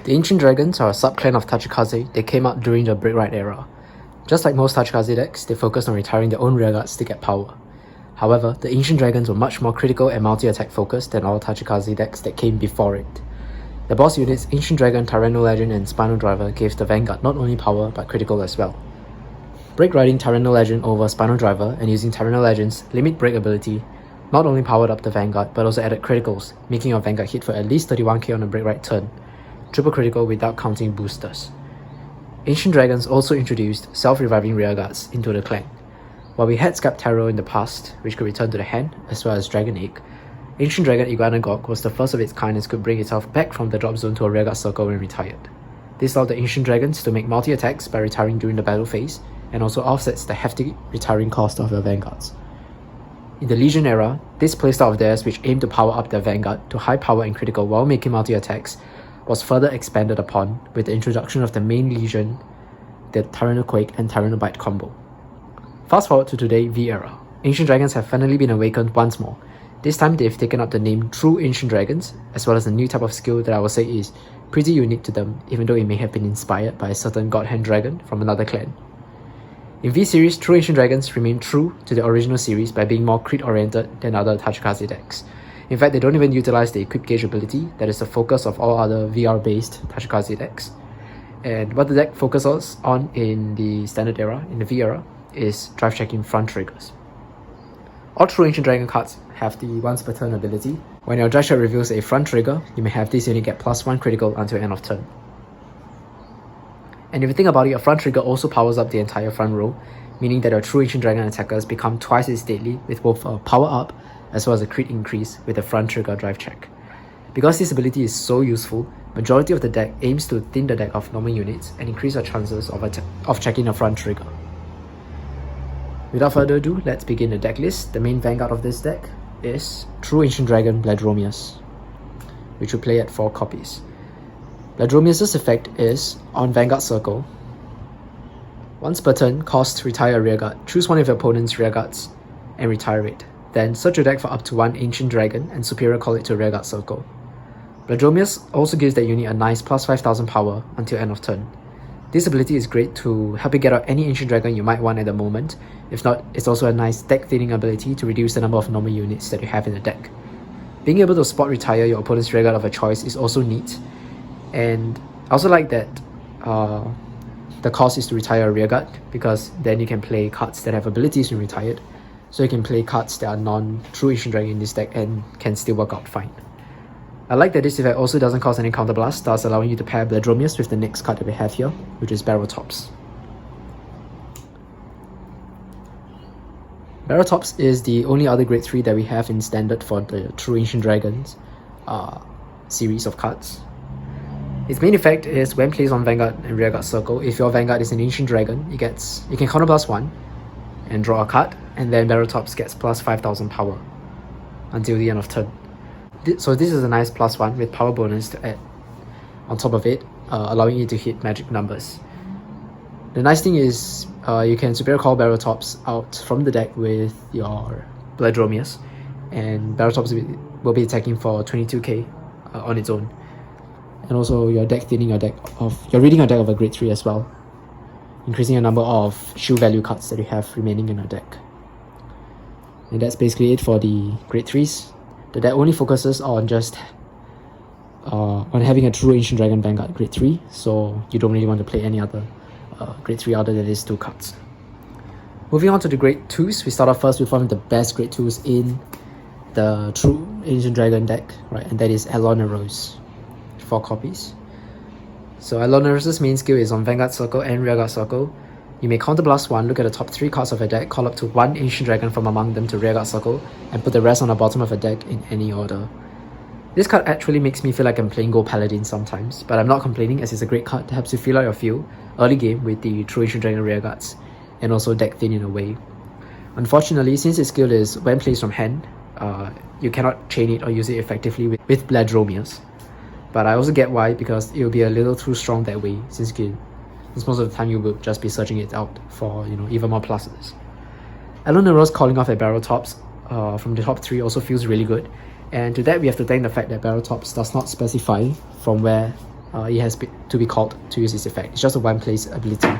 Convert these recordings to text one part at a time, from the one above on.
The Ancient Dragons are a sub-clan of Tachikaze. They came out during the Break Ride era. Just like most Tachikaze decks, they focused on retiring their own rearguards to get power. However, the Ancient Dragons were much more critical and multi-attack focused than all Tachikaze decks that came before it. The boss units Ancient Dragon, Tyranno Legend and Spinal Driver gave the Vanguard not only power but critical as well. Break riding Tyranno Legend over Spinal Driver and using Tyranno Legend's limit break ability not only powered up the Vanguard but also added criticals, making your Vanguard hit for at least 31k on a break ride turn, triple critical without counting boosters. Ancient Dragons also introduced self-reviving rearguards into the clan. While we had Scap Tarot in the past, which could return to the hand, as well as Dragon Egg, Ancient Dragon Iguana Gog was the first of its kind and could bring itself back from the drop zone to a rearguard circle when retired. This allowed the Ancient Dragons to make multi-attacks by retiring during the battle phase, and also offsets the hefty retiring cost of your Vanguards. In the Legion era, this playstyle of theirs, which aimed to power up their Vanguard to high power and critical while making multi-attacks, was further expanded upon with the introduction of the main Legion, the Tyranno Quake and Tyranno Bite combo. Fast forward to today, V era. Ancient Dragons have finally been awakened once more. This time they've taken up the name True Ancient Dragons, as well as a new type of skill that I would say is pretty unique to them, even though it may have been inspired by a certain God Hand Dragon from another clan. In V series, True Ancient Dragons remain true to the original series by being more crit oriented than other Tachikaze decks. In fact, they don't even utilize the equip gauge ability that is the focus of all other VR based Tachikaze decks. And what the deck focuses on in the standard era, in the V era, is drive checking front triggers. All True Ancient Dragon cards have the once per turn ability. When your drive check reveals a front trigger, you may have this unit get +1 critical until end of turn. And if you think about it, a front trigger also powers up the entire front row, meaning that your True Ancient Dragon attackers become twice as deadly with both a power up as well as a crit increase with a front trigger drive check. Because this ability is so useful, majority of the deck aims to thin the deck of normal units and increase your chances of checking a front trigger. Without further ado, let's begin the deck list. The main Vanguard of this deck is True Ancient Dragon Bladromius, which will play at 4 copies. Bladromius' effect is, on Vanguard Circle, once per turn, cost retire a rearguard. Choose one of your opponent's rearguards and retire it. Then search your deck for up to 1 Ancient Dragon and superior call it to a rearguard circle. Bladromius also gives that unit a nice +5000 power until end of turn. This ability is great to help you get out any Ancient Dragon you might want at the moment. If not, it's also a nice deck thinning ability to reduce the number of normal units that you have in the deck. Being able to spot retire your opponent's rearguard of a choice is also neat. And I also like that the cost is to retire a rearguard, because then you can play cards that have abilities when retired. So you can play cards that are non-True Ancient Dragon in this deck and can still work out fine. I like that this effect also doesn't cause any counterblast, thus allowing you to pair Bladromius with the next card that we have here, which is Barreltops. Barreltops is the only other grade 3 that we have in standard for the True Ancient Dragons series of cards. Its main effect is when placed on Vanguard and Rearguard Circle, if your Vanguard is an Ancient Dragon, you can counterblast 1 and draw a card, and then Barreltops gets +5000 power until the end of turn. So this is a nice +1 with power bonus to add on top of it, allowing you to hit magic numbers. The nice thing is you can superior call Barreltops out from the deck with your Bladromius, and Barreltops will be attacking for 22k on its own. And also you're reading your deck of a grade 3 as well, increasing the number of shield value cards that you have remaining in your deck. And that's basically it for the grade 3s. The deck only focuses on just on having a True Ancient Dragon Vanguard grade 3, so you don't really want to play any other grade 3 other than these 2 cards. Moving on to the grade 2s, we start off first with one of the best grade 2s in the True Ancient Dragon deck, right? And that is Allonerose, 4 copies. So Allonerose's main skill is on Vanguard Circle and Rearguard Circle. You may counterblast 1, look at the top 3 cards of your deck, call up to 1 Ancient Dragon from among them to Rearguard Circle, and put the rest on the bottom of your deck in any order. This card actually makes me feel like I'm playing Go Paladin sometimes, but I'm not complaining, as it's a great card that helps you feel out your feel early game with the True Ancient Dragon Rearguards, and also deck thin in a way. Unfortunately, since its skill is when placed from hand, you cannot chain it or use it effectively with Bladromius. But I also get why, because it will be a little too strong that way, since most of the time you will just be searching it out for even more pluses. Allonerose calling off at Barreltops from the top 3 also feels really good, and to that we have to thank the fact that Barreltops does not specify from where it has to be called to use this effect. It's just a one-place ability.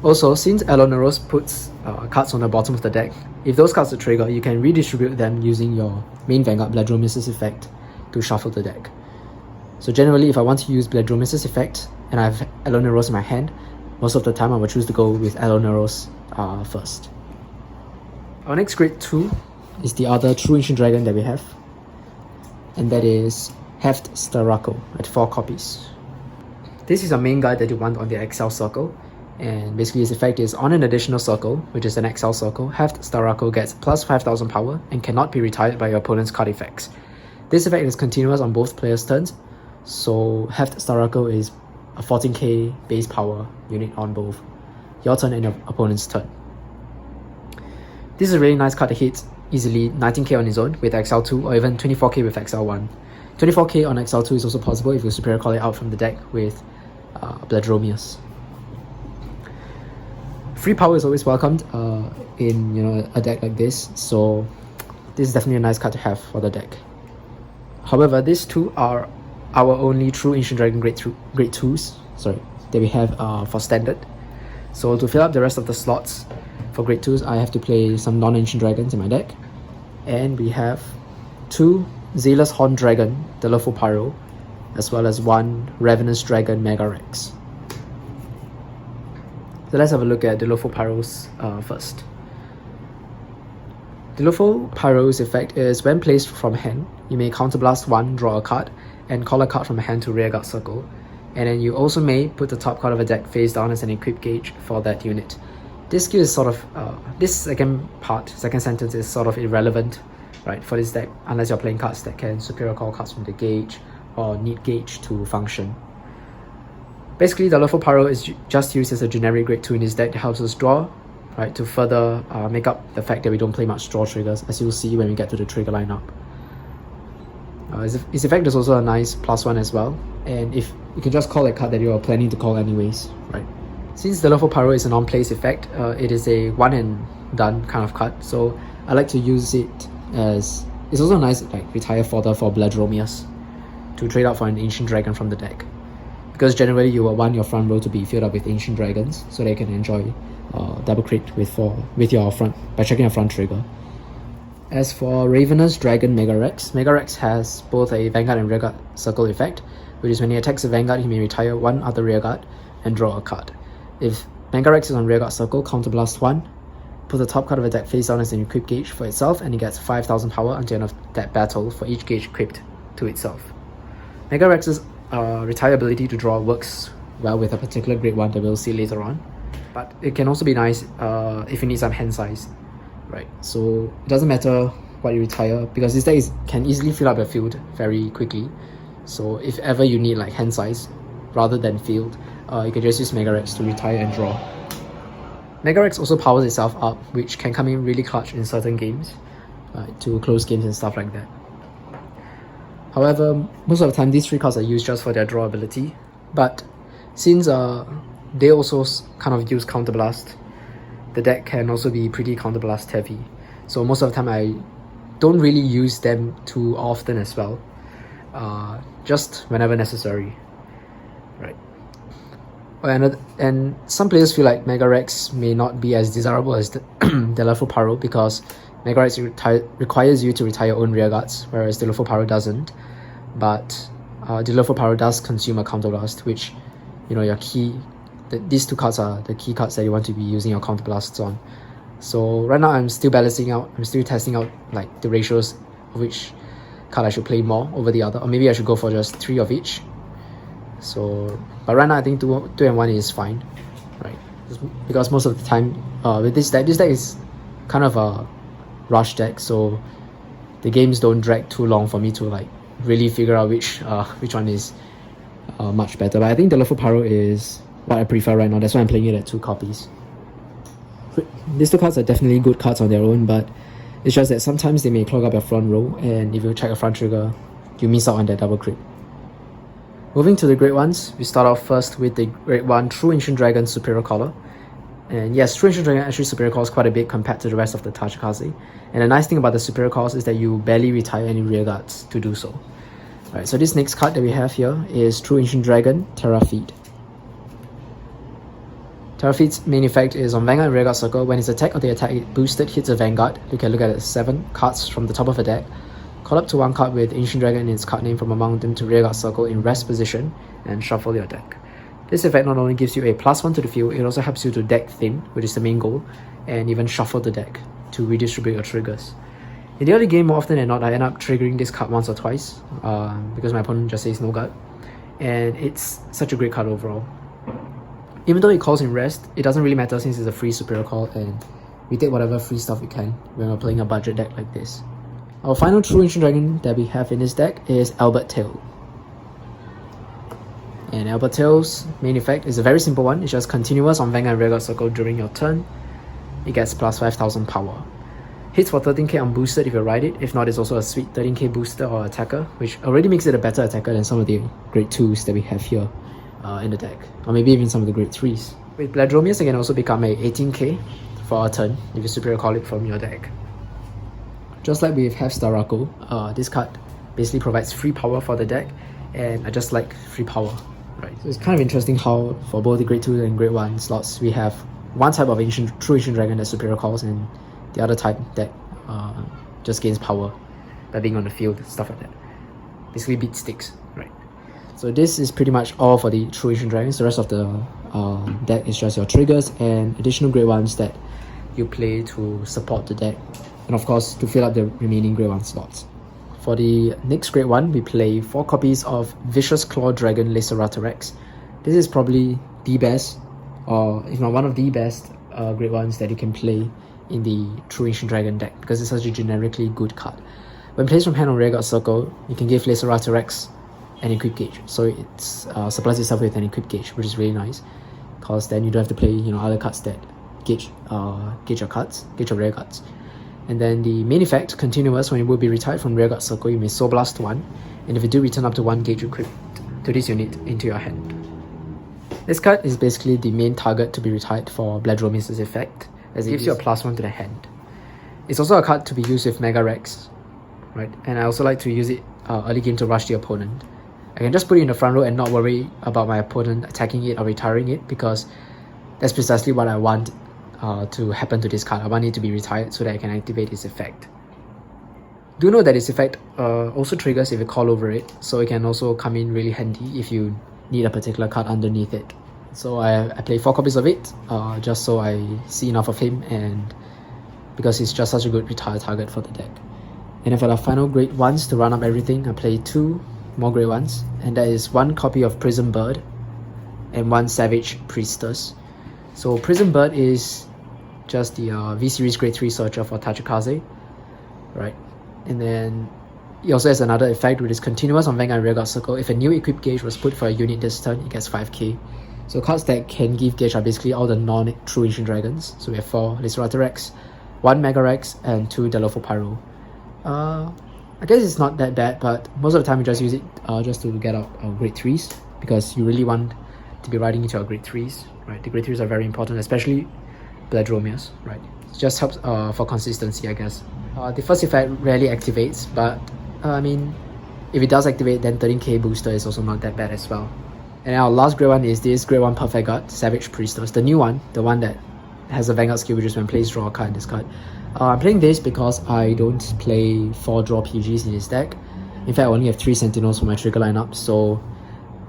Also, since Elonneros puts cards on the bottom of the deck, if those cards are trigger, you can redistribute them using your main Vanguard Bledromis' effect to shuffle the deck. So generally, if I want to use Bledromis' effect and I have Elonneros in my hand, most of the time I will choose to go with Elonneros first. Our next grade 2 is the other True Ancient Dragon that we have, and that is Heft Starako at 4 copies. This is a main guy that you want on the XL circle, and basically his effect is on an additional circle, which is an XL circle, Heft Starako gets plus 5000 power and cannot be retired by your opponent's card effects. This effect is continuous on both players' turns, so Heft Starako is a 14k base power unit on both your turn and your opponent's turn. This is a really nice card that hits easily 19k on its own with XL2 or even 24k with XL1. 24k on XL2 is also possible if you superior call it out from the deck with Bledromius. Free power is always welcomed in a deck like this, so this is definitely a nice card to have for the deck. However, these two are our only True Ancient Dragon grade 2s that we have for standard. So to fill up the rest of the slots for grade 2s, I have to play some non-ancient dragons in my deck. And we have 2 Zealous Horn Dragon, Delofo Pyro, as well as 1 Ravenous Dragon Mega Rex. So let's have a look at Delofo Pyro's first. Delofo Pyro's effect is when placed from hand, you may counterblast 1, draw a card, and call a card from hand to rearguard circle. And then you also may put the top card of a deck face down as an equip gauge for that unit. This skill is sort of, this second sentence is sort of irrelevant, right, for this deck, unless you're playing cards that can superior call cards from the gauge or need gauge to function. Basically, the Delofo Pyro is just used as a generic grade 2 in this deck that helps us draw, right, to further make up the fact that we don't play much draw triggers, as you'll see when we get to the trigger lineup. Its effect is also a nice +1 as well, and if you can just call a card that you are planning to call anyways, right? Since the Delofo Pyro is a non-place effect, it is a one and done kind of card, so I like to use it as, it's also a nice retire fodder for Bledromius to trade out for an Ancient Dragon from the deck. Because generally you will want your front row to be filled up with Ancient Dragons, so they can enjoy double crit with your front, by checking your front trigger. As for Ravenous Dragon Mega Rex has both a Vanguard and Rearguard circle effect, which is when he attacks a Vanguard, he may retire 1 other Rearguard and draw a card. If Mega Rex is on Rearguard circle, counterblast 1, put the top card of a deck face down as an equip gauge for itself, and it gets 5000 power until the end of that battle for each gauge equipped to itself. Mega Rex's retire ability to draw works well with a particular grade 1 that we'll see later on, but it can also be nice if you need some hand size. Right, so it doesn't matter what you retire, because this deck can easily fill up your field very quickly. So if ever you need hand size rather than field, you can just use Mega Rex to retire and draw. Mega Rex also powers itself up, which can come in really clutch in certain games, to close games and stuff like that. However, most of the time these 3 cards are used just for their draw ability, but since they also kind of use Counterblast, the deck can also be pretty Counterblast heavy, so most of the time I don't really use them too often as well, just whenever necessary, right? And some players feel like Mega Rex may not be as desirable as the Delofo Pyro, because Mega Rex requires you to retire your own rearguards, whereas Delofo Pyro doesn't. But Delofo Pyro does consume a Counterblast, which, your key. These 2 cards are the key cards that you want to be using your Counterblasts on. So right now I'm still balancing out, I'm still testing out the ratios of which card I should play more over the other, or maybe I should go for just 3 of each. So, but right now I think 2 and 1 is fine, right? Because most of the time with this deck is kind of a rush deck, so the games don't drag too long for me to really figure out which one is much better. But I think the Delofo Pyro is what I prefer right now. That's why I'm playing it at 2 copies. These 2 cards are definitely good cards on their own, but it's just that sometimes they may clog up your front row, and if you check a front trigger, you miss out on that double crit. Moving to the grade 1s, we start off first with the grade 1 True Ancient Dragon Superior Caller. And yes, True Ancient Dragon actually superior calls quite a bit compared to the rest of the Tachikaze. And the nice thing about the superior calls is that you barely retire any rearguards to do so. Alright, so this next card that we have here is True Ancient Dragon, Terrafeed. Terrafeed's main effect is on Vanguard and Rearguard Circle. When its attack or the attack it boosted hits a Vanguard, you can look at 7 cards from the top of a deck. Call up to 1 card with Ancient Dragon in its card name from among them to Rearguard Circle in rest position and shuffle your deck. This effect not only gives you a +1 to the field, it also helps you to deck thin, which is the main goal, and even shuffle the deck to redistribute your triggers. In the early game, more often than not, I end up triggering this card once or twice because my opponent just says no guard, and it's such a great card overall. Even though it calls in rest, it doesn't really matter since it's a free superior call and we take whatever free stuff we can when we're playing a budget deck like this. Our final True Ancient Dragon that we have in this deck is Albert Tail. And Albert Tail's main effect is a very simple one. It's just continuous on Vanguard and Rearguard Circle during your turn. It gets plus 5000 power. Hits for 13k unboosted if you ride it. If not, it's also a sweet 13k booster or attacker, which already makes it a better attacker than some of the grade 2s that we have here in the deck. Or maybe even some of the grade 3s. With Bladromius, it can also become a 18k for a turn if you superior call it from your deck. Just like with Half Star Rako, this card basically provides free power for the deck, and I just like free power. Right. So it's kind of interesting how for both the grade 2 and grade 1 slots, we have one type of True Ancient Dragon that superior calls and the other type that just gains power by being on the field, stuff like that. Basically beat sticks, right? So this is pretty much all for the True Ancient Dragons. The rest of the deck is just your triggers and additional grade 1s that you play to support the deck, and of course to fill up the remaining grade 1 slots. For the next grade 1, we play 4 copies of Vicious Claw Dragon Laceratorex. This is probably the best, or if not one of the best grade 1s that you can play in the True Ancient Dragon deck because it's such a generically good card. When placed from hand on Rearguard Circle, you can give Laceratorex an equip gauge, so it supplies itself with an equip gauge, which is really nice because then you don't have to play other cards that gauge your cards, gauge your rearguards. And then the main effect, continuous, when it will be retired from Rearguard Circle, you may Soul Blast 1, and if you do, return up to 1 gauge equipped to this unit into your hand. This card is basically the main target to be retired for Bladromius' effect, as it gives you a +1 to the hand. It's also a card to be used with Mega Rex, right? And I also like to use it early game to rush the opponent. I can just put it in the front row and not worry about my opponent attacking it or retiring it because that's precisely what I want to happen to this card. I want it to be retired so that I can activate its effect. Do note that its effect also triggers if you call over it, so it can also come in really handy if you need a particular card underneath it. So I play 4 copies of it just so I see enough of him, and because he's just such a good retire target for the deck. And for the final grade 1s to run up everything, I play 2 more grade 1s, and that is 1 copy of Prism Bird and 1 Savage Priestess. So Prism Bird is just the V-Series grade 3 searcher for Tachikaze, right? And then it also has another effect which is continuous on Vanguard and Rearguard Circle. If a new equip gauge was put for a unit this turn, it gets 5k. So cards that can give gauge are basically all the non-True Ancient Dragons. So we have 4 Laceratorex, 1 Mega Rex, and 2 Delofo Pyro. I guess it's not that bad, but most of the time you just use it just to get out grade 3s because you really want to be riding into our grade 3s, right? The grade 3s are very important, especially Bladromius, right? It just helps for consistency, I guess. The first effect rarely activates, but I mean, if it does activate, then 13k booster is also not that bad as well. And our last grade 1 is this grade 1 Perfect Guard, Savage Priestess, the new one, the one that has a Vanguard skill, which is when placed, draw a card in this card. I'm playing this because I don't play 4 draw PGs in this deck. In fact, I only have 3 Sentinels for my trigger lineup, so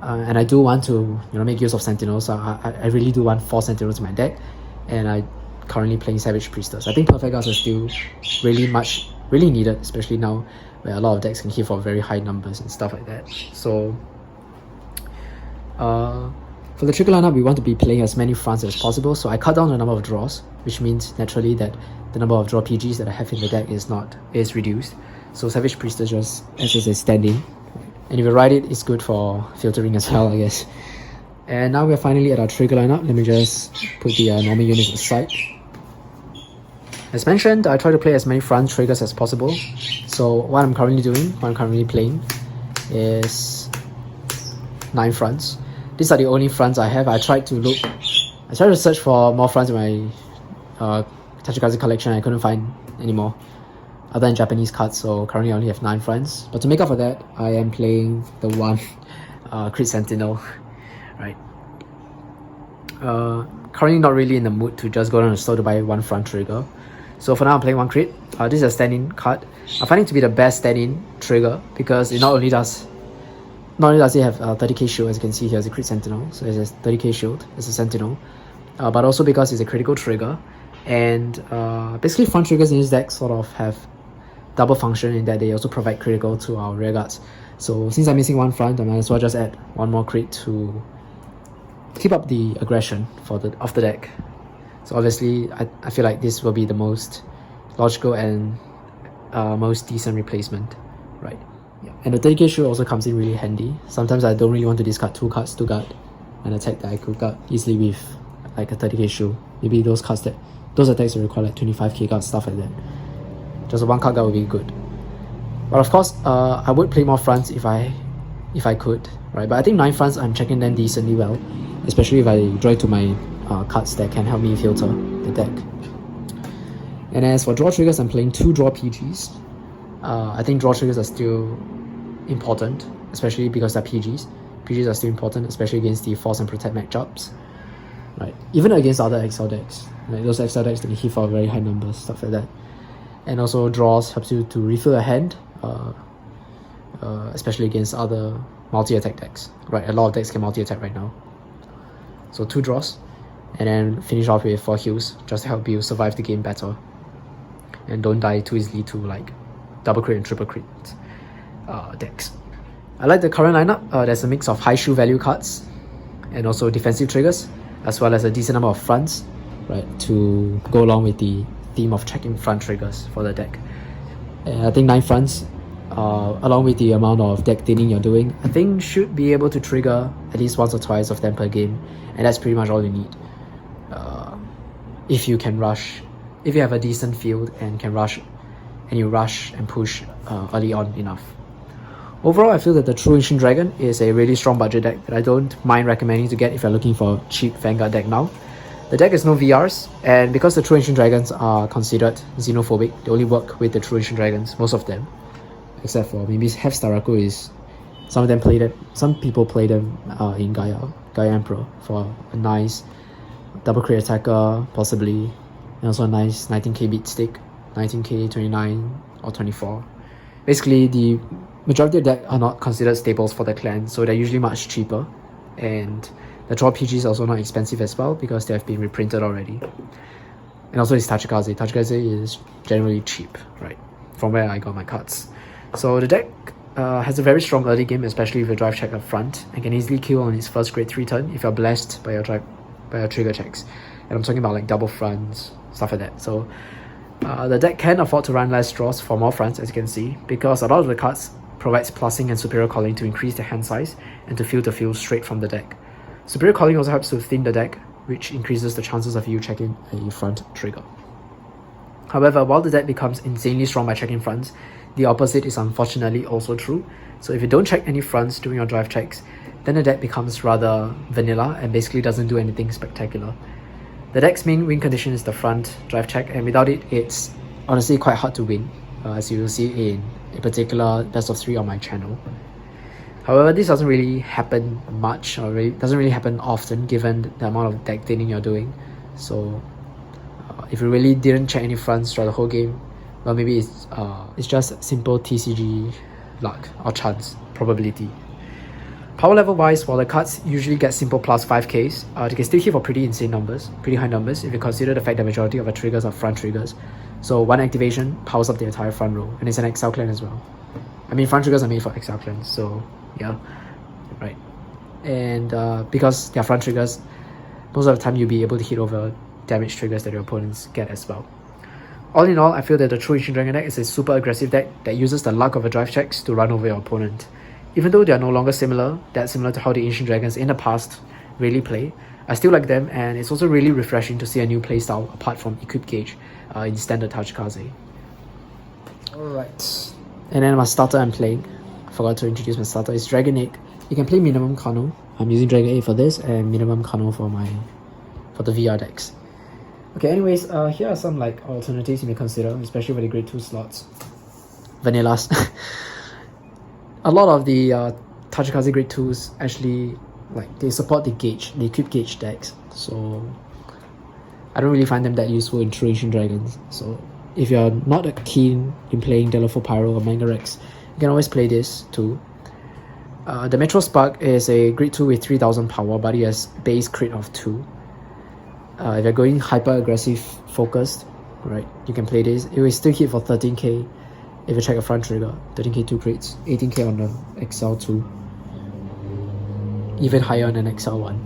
and I do want to make use of Sentinels, so I really do want 4 Sentinels in my deck, and I currently playing Savage Priestess. I think Perfect Guards are still really needed, especially now where a lot of decks can hit for very high numbers and stuff like that. So for the trigger lineup, we want to be playing as many fronts as possible, so I cut down the number of draws, which means naturally that the number of draw PGs that I have in the deck is reduced. So Savage Priestess just as a stand-in, and if you ride it, it's good for filtering as well, I guess. And now we're finally at our trigger lineup. Let me just put the normal units aside. As mentioned, I try to play as many front triggers as possible. So what I'm currently playing is 9 fronts. These are the only fronts I have. I tried to search for more fronts in my Tachikaze collection. I couldn't find any more. other than Japanese cards, so currently I only have 9 fronts. But to make up for that, I am playing the one Crit Sentinel, right? Currently not really in the mood to just go down to the store to buy 1 front trigger. So for now I'm playing 1 crit. This is a stand-in card. I find it to be the best stand-in trigger because it not only does it have 30k shield, as you can see here, as a Crit Sentinel, so it has 30k shield as a Sentinel, but also because it's a critical trigger, and basically front triggers in this deck sort of have double function in that they also provide critical to our rearguards. So since I'm missing 1 front, I might as well just add 1 more crit to keep up the aggression of the deck. So obviously I feel like this will be the most logical and most decent replacement, right? Yeah. And the 30k shield also comes in really handy. Sometimes I don't really want to discard 2 cards to guard an attack that I could guard easily with like a 30k shield. Maybe those attacks that require like 25k guard, stuff like that. Just a 1 card guard would be good. But of course, I would play more fronts if I could, right? But I think 9 fronts, I'm checking them decently well, especially if I draw to my cards that can help me filter the deck. And as for draw triggers, I'm playing 2 draw PGs. I think draw triggers are still important, especially because they're PGs. PGs are still important, especially against the force and protect matchups, right? Even against other XL decks, like those XL decks that can hit for very high numbers, stuff like that. And also draws helps you to refill a hand, especially against other multi-attack decks, right? A lot of decks can multi-attack right now. So 2 draws, and then finish off with 4 heals, just to help you survive the game better. And don't die too easily to like double crit and triple crit decks. I like the current lineup. There's a mix of high shield value cards and also defensive triggers, as well as a decent number of fronts, right, to go along with the theme of checking front triggers for the deck. And I think 9 fronts, along with the amount of deck thinning you're doing, I think should be able to trigger at least once or twice of them per game, and that's pretty much all you need. If you can rush, if you have a decent field and can rush, and you rush and push early on enough. Overall, I feel that the True Ancient Dragon is a really strong budget deck that I don't mind recommending to get if you're looking for a cheap Vanguard deck now. The deck has no VRs, and because the True Ancient Dragons are considered xenophobic, they only work with the True Ancient Dragons, most of them. Except for maybe Hef Starako is, some people play them in Gaia Emperor for a nice double crit attacker, possibly, and also a nice 19k beat stick, 19k, 29 or 24. Basically, the majority of decks are not considered staples for the clan, so they're usually much cheaper, and the draw PG is also not expensive as well because they have been reprinted already. And also it's Tachikaze. Tachikaze is generally cheap, right, from where I got my cards. So the deck has a very strong early game, especially if you drive check up front, and can easily kill on its first grade 3 turn if you're blessed by your trigger checks. And I'm talking about like double fronts, stuff like that. So the deck can afford to run less draws for more fronts, as you can see, because a lot of the cards provides plussing and superior calling to increase the hand size and to filter fields straight from the deck. Superior calling also helps to thin the deck, which increases the chances of you checking a front trigger. However, while the deck becomes insanely strong by checking fronts, the opposite is unfortunately also true. So if you don't check any fronts during your drive checks, then the deck becomes rather vanilla and basically doesn't do anything spectacular. The deck's main win condition is the front drive check, and without it, it's honestly quite hard to win, as you will see in a particular best of 3 on my channel. However, this doesn't really happen much, or doesn't really happen often given the amount of deck thinning you're doing. So if you really didn't check any fronts throughout the whole game, well, maybe it's just simple TCG luck or chance probability. Power level wise, while the cards usually get simple plus 5Ks, they can still hit for pretty insane numbers, pretty high numbers if you consider the fact that majority of the triggers are front triggers. So 1 activation powers up the entire front row, and it's an XL clan as well. I mean, front triggers are made for XL clans, so yeah, right. And because they're front triggers, most of the time you'll be able to hit over damage triggers that your opponents get as well. All in all, I feel that the True Ancient Dragon deck is a super aggressive deck that uses the luck of the drive checks to run over your opponent. Even though they are no longer similar to how the Ancient Dragons in the past really play, I still like them, and it's also really refreshing to see a new playstyle apart from Equip Gauge in standard Tachikaze. Alright, and then my starter I'm playing, I forgot to introduce my starter, is Dragon Egg. You can play minimum Kano. I'm using Dragon Egg for this and minimum Kano for the VR decks. Okay, anyways, here are some like alternatives you may consider, especially for the grade 2 slots. Vanillas. A lot of the Tachikaze grade 2s actually, like, they support the gauge, the equip gauge decks, so I don't really find them that useful in True Ancient Dragons. So if you're not keen in playing Delafo Pyro or Manga Rex, you can always play this too. The Metro Spark is a grade 2 with 3000 power, but it has base crit of 2. If you're going hyper aggressive focused, right, you can play this. It will still hit for 13k if you check a front trigger. 13k 2 crits, 18k on the XL2, even higher on an XL1.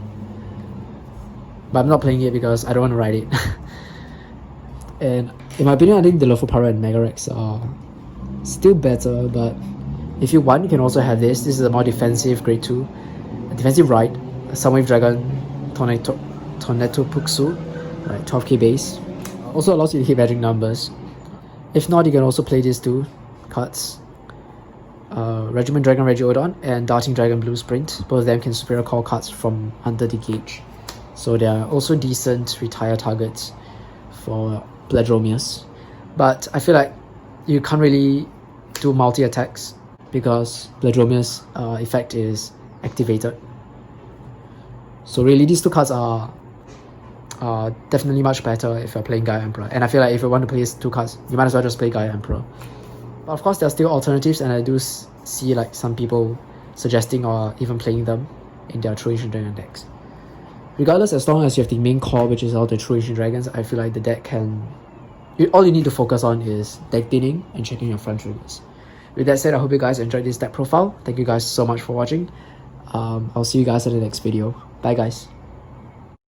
But I'm not playing it because I don't want to ride it. And in my opinion, I think the Delafo Pyro and Mega Rex are still better, but if you want, you can also have this. This is a more defensive grade 2. A defensive ride, a Sunwave Dragon, Tornado Puxu, right, 12k base. Also allows you to hit magic numbers. If not, you can also play these two cards. Regiment Dragon Regiodon and Darting Dragon Blue Sprint. Both of them can superior call cards from under the gauge. So they are also decent retire targets for Bledromius. But I feel like you can't really do multi-attacks because Bledromius' effect is activated. So really these two cards are definitely much better if you're playing Gaia Emperor. And I feel like if you want to play these two cards, you might as well just play Gaia Emperor. But of course there are still alternatives, and I do see like some people suggesting or even playing them in their True Ancient Dragon decks. Regardless, as long as you have the main core, which is all the True Ancient Dragons, I feel like the deck can... all you need to focus on is deck thinning and checking your front triggers. With that said, I hope you guys enjoyed this deck profile. Thank you guys so much for watching. I'll see you guys in the next video. Bye guys.